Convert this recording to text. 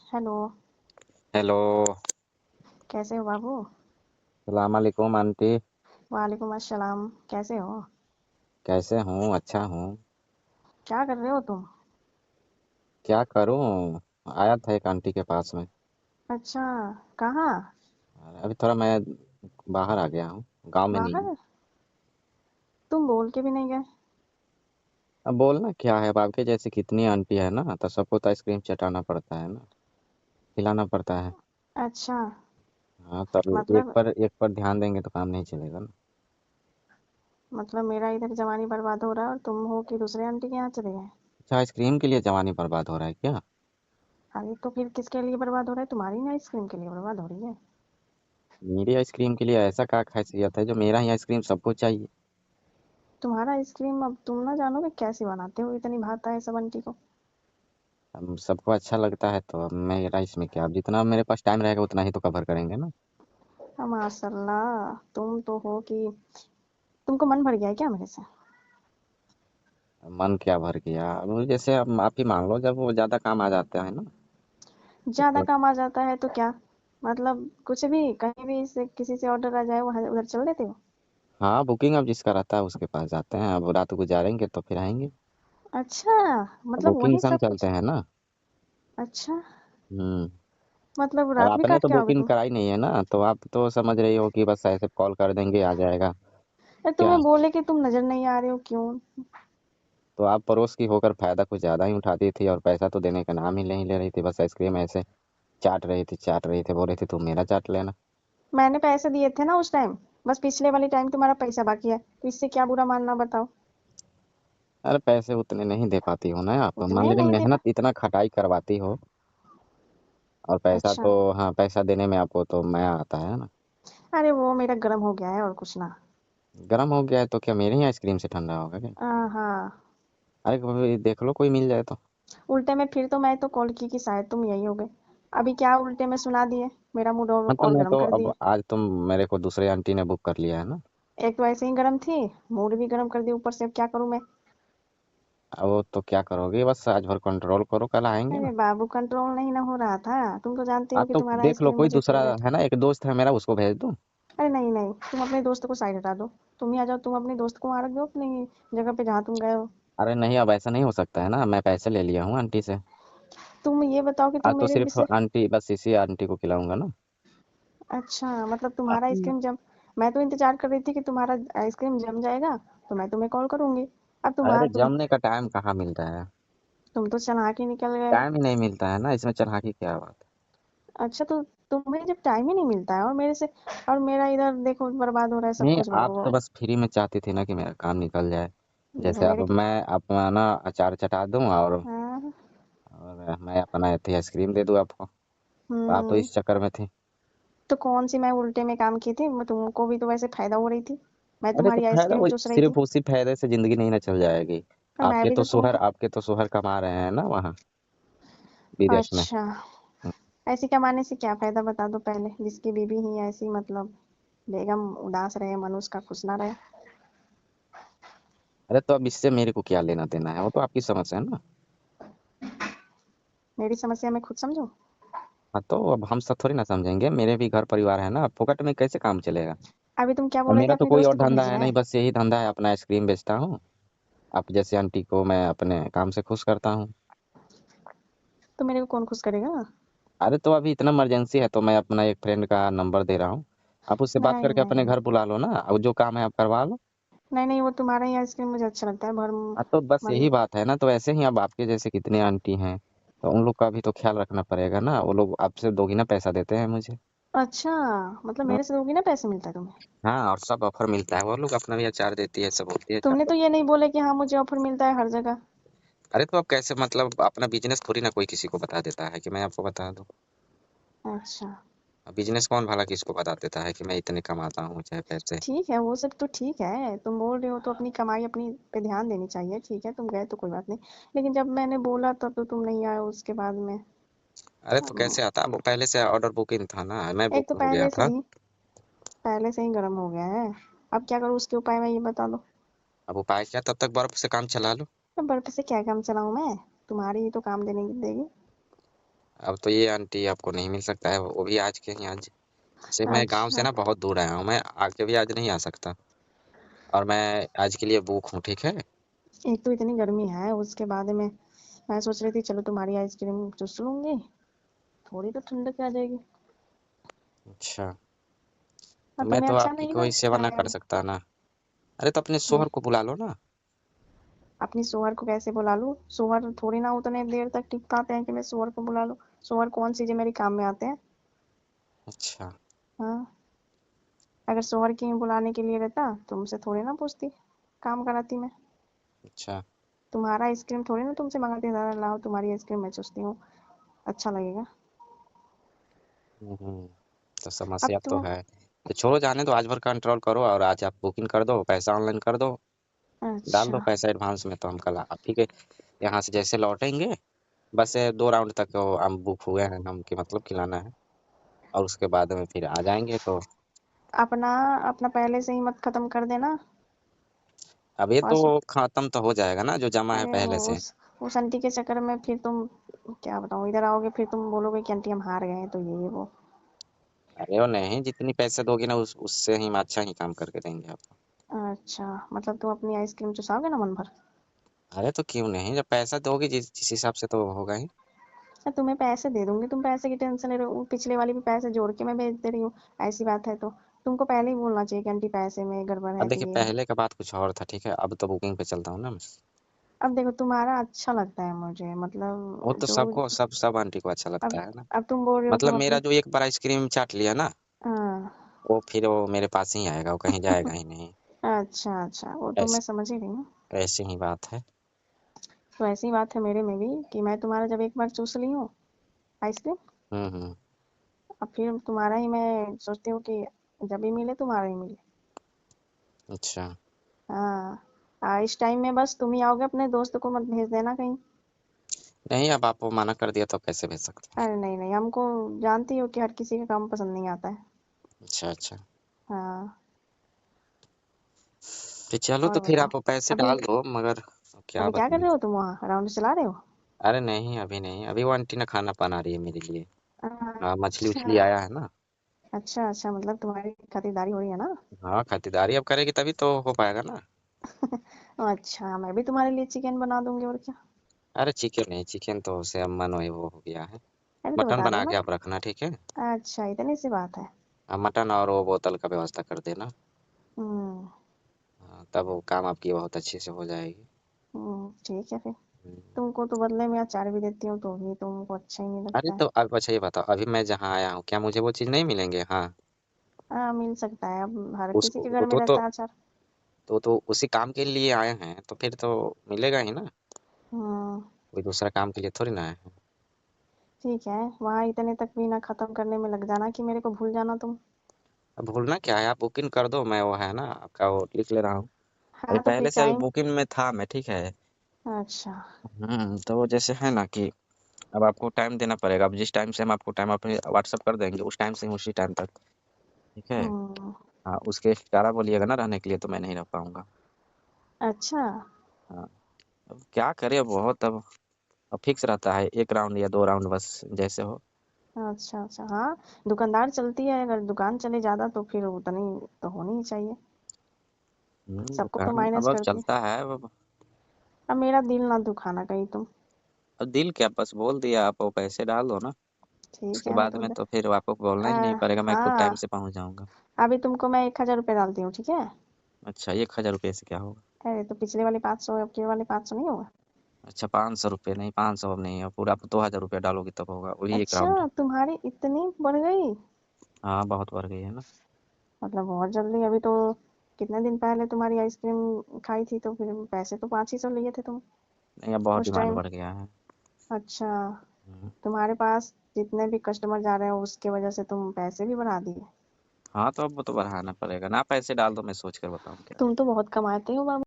Hello. Hello. कैसे हो बाबू? सलाम अलैकुम आंटी। वालेकुम अस्सलाम। कैसे हो? कैसे हूँ? अच्छा हूँ। क्या कर रहे हो तुम? क्या करूँ? आया था एक आंटी के पास में। अच्छा। कहाँ? अभी थोड़ा मैं बाहर आ गया हूँ। गांव में नहीं हूँ। बाहर? तुम बोल के भी नहीं गए। अब बोलना क्या है? अब आपके जैसे कितनी आंटी है ना, तो सबको तो आइसक्रीम चटाना पड़ता है ना, खिलाना पड़ता है। अच्छा। हाँ, तब मतलब एक पर ध्यान देंगे तो काम नहीं चलेगा ना। मतलब मेरा इधर जवानी बर्बाद हो रहा है और तुम हो कि दूसरे आंटी के यहाँ चले गए? अच्छा, आइसक्रीम के लिए जवानी बर्बाद हो रहा है क्या? अरे तो फिर किसके लिए बर्बाद हो रहा है? तुम्हारी ना आइसक्रीम के लिए बर्बाद हो रही है। मेरी आइसक्रीम के लिए ऐसा क्या खासियत है जो मेरा ही आइसक्रीम सबको चाहिए? तुम्हारा आइसक्रीम अब तुम ना जानोगे कैसे बनाते हो, इतनी भाता है सब आंटी को। अब सबको अच्छा लगता है तो अब मेरा इसमें क्या, अब जितना मेरे पास टाइम रहेगा उतना ही तो कवर करेंगे ना। माशाल्लाह, तुम तो हो कि तुमको मन भर गया है क्या मेरे से? मन क्या भर गया? अब जैसे अब आप ही मान लो, जब वो ज्यादा काम आ जाता है ना। ज्यादा तो काम आ जाता है तो क्या? मतलब कुछ भी कहीं भी से किसी से ऑर्डर आ जाए वहां उधर चल देते हो? हाँ, बुकिंग अब जिसका रहता है उसके पास जाते हैं। अब रात गुजारेंगे तो फिर आएंगे। अच्छा। अब मतलब बुकिंग वही संग सब चलते कुछ। हैं ना। अच्छा। हम्म। मतलब अब रात भी आपने काट तो के आओगे बुकिंग तुम? कराई नहीं है ना, तो आप तो समझ रही हो कि बस ऐसे कॉल कर देंगे आ जाएगा। अरे क्या? तुम्हें बोले कि तुम नजर नहीं आ रहे हो क्यों? तो आप पड़ोस की होकर फायदा कुछ ज्यादा ही उठाती थी और पैसा तो देने का नाम ही नहीं ले रही थी। बस आइसक्रीम ऐसे चाट रही थी, बोल रही थी तुम मेरा चाट लेना। मैंने पैसे दिए थे ना उस टाइम। बस पिछले वाली टाइम तुम्हारा पैसा बाकी है तो इससे क्या बुरा मानना बताओ? अरे पैसे उतने नहीं दे पाती हो ना आप, उतने मान ही लीजिए नहीं दे पा। मेहनत इतना खटाई करवाती हो। और पैसा अच्छा। तो, हाँ, पैसा देने में आपको तो मया आता है ना। अरे वो मेरा गर्म हो गया है और कुछ ना। गर्म हो गया है तो क्या मेरे ही आइसक्रीम से ठंडा होगा क्या? हाँ। अरे कभी देख लो कोई मिल जाए तो। उल्टे में फिर तो मैं तो कॉल की कि शायद तुम यही हो गए। अभी क्या उल्टे में सुना दिए? मेरा मूड मतलब और मैं गर्म तो कर अब दिए। आज तुम मेरे को दूसरे आंटी ने बुक कर लिया है ना। एक तो ऐसे ही गर्म थी, मूड भी गर्म कर दी ऊपर से, अब क्या करूं मैं? अब वो तो क्या करोगे, बस आज भर कंट्रोल करो, कल आएंगे अरे ना। बाबू, कंट्रोल नहीं ना हो रहा था। तुम तो जानते हो आप कि तो तुम्हारा देख लो आइसक्रीम कोई मुझे दूसरा फेवरेट। है ना, एक दोस्त है मेरा, उसको भेज दूं। अरे नहीं नहीं, तुम अपने दोस्त को साइड हटा दो। तुम ही आ जाओ, तुम अपने दोस्त को वहां रख दो अपनी जगह पे जहाँ तुम गए हो। अरे नहीं, अब ऐसा नहीं हो सकता है ना, मैं पैसे ले लिया हूँ आंटी से। तुम ये बताओ कि आज तुम तो मेरे सिर्फ से। आंटी, बस इसी आंटी को खिलाऊंगा ना। अच्छा, मतलब तुम्हारा अब आइसक्रीम जम। मैं तो इंतजार कर रही थी कि तुम्हारा आइसक्रीम जम जाएगा तो मैं तुम्हें कॉल करूंगी। अब अरे तुम जमने का टाइम कहाँ मिलता है? तुम तो चालाक ही निकल गए। टाइम ही नहीं मिलता है ना, इसमें चलाकी क्या बात है? अच्छा तो तुम्हें जब टाइम ही नहीं मिलता है और मेरे से, और मेरा इधर देखो बर्बाद हो रहा है सब नहीं, कुछ आप बाबू। तो बस फ्री में चाहती थी ना कि मेरा काम निकल जाए। जैसे अब मेरे। मैं अपना अचार चटा दूं हाँ। और मैं अपना थी आइसक्रीम दे दूं आपको, तो आप तो हम्म। इस चक्कर में थी। तो कौन सी मैं उल्टे में काम की थी? मैं तुमको भी तो वैसे फायदा हो रही थी। मैं अरे तो तुम्हारी फायदा आइसक्रीम वो चूस रही थी। सिर्फ उसी फायदे से जिंदगी नहीं ना चल जाएगी। और मैं भी तो तुमको। आपके तो सोहर कमा रहे हैं ना वहाँ विदेश में। अच्छा। ऐसी कमाने से क्या फायदा बता दो पहले, जिसकी बीवी ही ऐसी, मतलब बेगम उदास रहे, मन उसका खुश ना रहे। अरे तो अब इससे मेरे को क्या लेना देना है, वो तो आपकी समस्या है ना। मेरी समस्या मैं खुद समझूं? हाँ, तो अब हम सब थोड़ी ना समझेंगे, मेरे भी घर परिवार है ना, फोकट में कैसे काम चलेगा? अभी तुम क्या और बोला कि मेरा तो अपने कोई दोस्त और को धंधा है भेजना नहीं, है? बस यही धंधा है, अपना आइसक्रीम बेचता हूँ। आप जैसे आंटी को मैं अपने काम से खुश करता हूँ। तो मेरे को कौन खुश करेगा? अरे तो अभी इतना इमरजेंसी है तो मैं अपना एक फ्रेंड का नंबर दे रहा हूँ। आप उससे बात नहीं करके अपने नहीं। घर बुला लो ना, और जो काम है आप करवा लो। नहीं नहीं, वो तुम्हारा ही आइसक्रीम मुझे अच्छा लगता है भर। हाँ, तो बस यही मतलब। बात है ना, तो ऐसे ही अब आपके जैसे कितने आंटी हैं, तो उन लोग का भी तो ख्याल रखना पड़ेगा ना, वो लोग आपसे दोगुना पैसा देते हैं मुझे। अच्छा। मतलब हाँ। मेरे से दोगी ना पैसे मिलता है तुम्हें? हाँ, और सब ऑफर मिलता है, वो लोग अपना भी अचार देती है, सब होती है तुमने चार। तो ये नहीं बोले कि हाँ मुझे ऑफर मिलता है हर जगह। अरे तो अब कैसे, मतलब अपना बिजनेस थोड़ी ना कोई किसी को बता देता है कि मैं आपको बता दूं। अच्छा। अब बिजनेस कौन भला किसको बता देता है कि मैं इतने कमाता हूँ चाहे पैसे। ठीक है, वो सब तो ठीक है, तुम बोल रहे हो तो अपनी कमाई अपनी पे ध्यान देनी चाहिए, ठीक है तुम गए तो कोई बात नहीं। लेकिन जब मैंने बोला तब तो तुम नहीं आए उसके बाद में। अरे तो अब। कैसे आता, वो पहले से ऑर्डर बुकिंग था ना, मैं एक तो बुक हो गया था। पहले से ही गर्म हो गया है। अब क्या करूँ उसके उपाय, मैं ये बता दो। अब उपाय क्या, तब तक बर्फ से काम चला लो। अब बर्फ से क्या काम चलाऊं मैं? तुम्हारी ही तो काम देने देगी। अब तो ये आंटी आपको नहीं मिल सकता है, वो भी आज के ही आज। जैसे मैं गांव से अच्छा, ना बहुत दूर आया हूँ, मैं आके भी आज नहीं आ सकता, और मैं आज के लिए बुक हूँ, ठीक है। एक तो इतनी गर्मी है, उसके बाद में मैं सोच रही थी चलो तुम्हारी आइसक्रीम चूस लूंगी, थोड़ी तो ठंडक आ जाएगी। अच्छा, तो और मैं तुम्हें तो अच्छा आपकी नहीं कोई सेवा लगता ना है? कर सकता ना। अरे तो अपने मैं शोहर को बुला लो ना। अपनी सोहर को कैसे बुला लूं? सोहर थोड़ी ना उतने देर तक टिक पाते हैं कि मैं सोहर को बुला लूं। सोहर कौन सी जो मेरे काम में आते हैं? अच्छा। हाँ, अगर सोहर की बुलाने के लिए रहता तुमसे थोड़ी ना पूछती, काम कराती मैं। अच्छा। तुम्हारा आइसक्रीम थोड़ी ना तुमसे मंगाती, दादा लाओ तुम्हारी आइसक्रीम मैं चूसती हूँ, अच्छा लगेगा? हम्म, तो अब समस्या तो तुम है। तो छोड़ो, जाने दो, आज भर कंट्रोल करो, और आज आप बुकिंग कर दो, पैसा ऑनलाइन कर दो, डाल दो अच्छा, पैसा एडवांस में, तो हम कल आप ही के यहाँ से जैसे लौटेंगे, बस ये 2 राउंड तक वो हम बुक हुए हैं, हम की मतलब खिलाना है, और उसके बाद में फिर आ जाएंगे तो। अपना अपना पहले से ही मत खत्म कर देना। अब ये तो बस, खत्म तो हो जाएगा ना जो जमा है अरे पहले से। उस आंटी के चक्कर में फिर तुम, क्या बताऊँ, इधर आओगे फिर तुम बोलोगे कि आंटी हम हार गए हैं, तो ये वो। अरे वो नहीं, जितनी पैसे दोगी ना उससे ही हम अच्छा ही काम करके देंगे आपको। अच्छा, मतलब तुम अपनी आइसक्रीम चुसाओगे ना मन भर? अरे तो क्यों नहीं, जब पैसा दोगी जिस हिसाब से तो होगा ही। मैं तुम्हें पैसे दे दूंगी, तुम पैसे की टेंशन ले रहे हो? पिछले वाली भी पैसे जोड़ के मैं भेज दे रही हूँ। ऐसी बात है तो तुमको पहले ही बोलना चाहिए कि आंटी पैसे में गड़बड़ अब है, तो देखिए, ये है। पहले का बात कुछ और था, ठीक है, अब तो बुकिंग पे चलता हूँ ना मैं। अब देखो, तुम्हारा अच्छा लगता है मुझे, वो मतलब तो जो, सबको सब आंटी को अच्छा अब लगता है ना। अब तुम बोल रहे हो मतलब तुम मेरा अपनी, जो एक बार आइसक्रीम चाट लिया ना, हाँ। वो फिर वो मेरे पास ही आएगा, वो कहीं जाएगा ही नहीं। अच्छा अच्छा, वो तो मैं ऐसी समझ ही रही हूँ। ऐसी ही बात है। तो ऐसी बात है मेरे में भी, कि मैं तुम्हारा जब एक बार चूस ली हूँ आइसक्रीम, हम्म। अब फिर तुम्हारा ही मैं सोचती हूँ कि जब भी मिले तुम्हारा ही मिले। अच्छा। हाँ, इस टाइम में बस तुम ही आओगे, अपने दोस्त को मत भेज देना कहीं। नहीं, अब आपको मना कर दिया तो कैसे भेज सकते हैं। अरे नहीं नहीं, हमको, जानती हो कि हर किसी का काम पसंद नहीं आता है। अच्छा अच्छा। हाँ। तो चलो, तो और फिर बताओ, आप पैसे अभी डाल दो, मगर अब क्या अभी क्या कर बताएं। रहे हो तुम? वहाँ राउंड चला रहे हो? अरे नहीं, अभी नहीं, अभी वो आंटी ना खाना बना रही है मेरे लिए। हाँ, मछली अच्छा उछली आया है ना। अच्छा अच्छा, मतलब तुम्हारी खातिरदारी हो रही है ना? हाँ, खातिरदारी अब करेगी तभी तो हो पाएगा ना। अच्छा, मैं भी तुम्हारे लिए चिकन बना दूंगी, और क्या। अरे चिकन नहीं, चिकन तो से अब मन वही वो हो गया है। अरे तो मटन बता दो बना ना। के आप रखना, ठीक है। अच्छा, इतनी सी बात है। मटन और वो बोतल का व्यवस्था कर देना। हम्म। हाँ, तब वो काम आपकी बहुत अच्छे से हो जाएगी। ठीक है फिर। हम्म। तुमको तो बदले में अचार भी देती हूँ, तो भी तुमको अच्छा ही नहीं अरे लगता है। तो अब अच्छा ये बताओ, अभी मैं जहाँ आया हूँ क्या मुझे वो चीज़ नहीं मिलेंगे? हाँ। हाँ, मिल सकता है, अब हर किसी उसको के घर में रहता है अचार। तो उसी काम के लिए आए हैं, तो फिर तो मिलेगा ही ना। हम्म। कोई दूसरा काम के लिए थोड़ी ना आए हैं। ठीक है, वहाँ इतने तक भी ना खत्म करने में लग जाना कि मेरे को भूल जाना तुम। अब भूलना क्या है, आप बुकिंग कर दो, मैं वो है ना आपका वो लिख ले रहा हूँ। अभी हाँ, तो फिर पहले से अभी टाइम, बुकिंग में था मैं, ठीक है। अच्छा। तो वो जैसे है ना कि अब आपको टाइम देना पड़ेगा, अब जिस टाइम से हम आपको टाइम अपने व्हाट्सअप कर देंगे, उस टाइम से ही उसी टाइम तक, ठीक है। हम्म। हाँ, उसके 11 बोलिएगा ना रहने के लिए, तो मैं नहीं रह पाऊंगा। अच्छा हाँ। अब क्या करें, बहुत अब फिक्स रहता है, 1 राउंड या 2 राउंड बस, जैसे हो। अच्छा अच्छा, हाँ। दुकानदार चलती है, अगर दुकान चले ज्यादा तो फिर उतनी तो होनी ही चाहिए। सबको तो दुकान माइनस अब करती है। चलता है अब। अब मेरा दिल ना दुखाना कहीं तुम। अब दिल क्या, बस बोल दिया, आप वो पैसे डाल दो ना। ठीक उसके है, बाद में तो फिर आपको बोलना ही नहीं पड़ेगा, मैं खुद टाइम हाँ। से पहुंच जाऊंगा। अभी तुमको मैं 1,000 रुपये डालती हूँ, ठीक है? अच्छा, 1,000 रुपये से क्या होगा? अरे तो पिछले वाले 500, अब के वाले 500 नहीं होगा? अच्छा, 500 रुपये नहीं, 500 अब नहीं है, पूरा आप 2,000 रुपये डालोगी तब होगा, वही 1 राउंड। अच्छा, तुम्हारी इतनी बढ़ गई? हाँ, बहुत बढ़ गई है ना। मतलब बहुत जल्दी, अभी तो कितने दिन पहले तुम्हारी आइसक्रीम खाई थी, तो फिर पैसे तो 500 ही लिए थे तुम नहीं, अब बहुत उस डिमांड टाइम। बढ़ गया है। अच्छा, हम्म। तुम्हारे पास जितने भी कस्टमर जा रहे हैं उसके वजह से तुम पैसे भी बढ़ा दिए। हाँ, तो अब वो तो बढ़ाना पड़ेगा ना, पैसे डाल दो, मैं सोच कर बताऊँ क्या। तुम तो बहुत कमाते हो बाबू।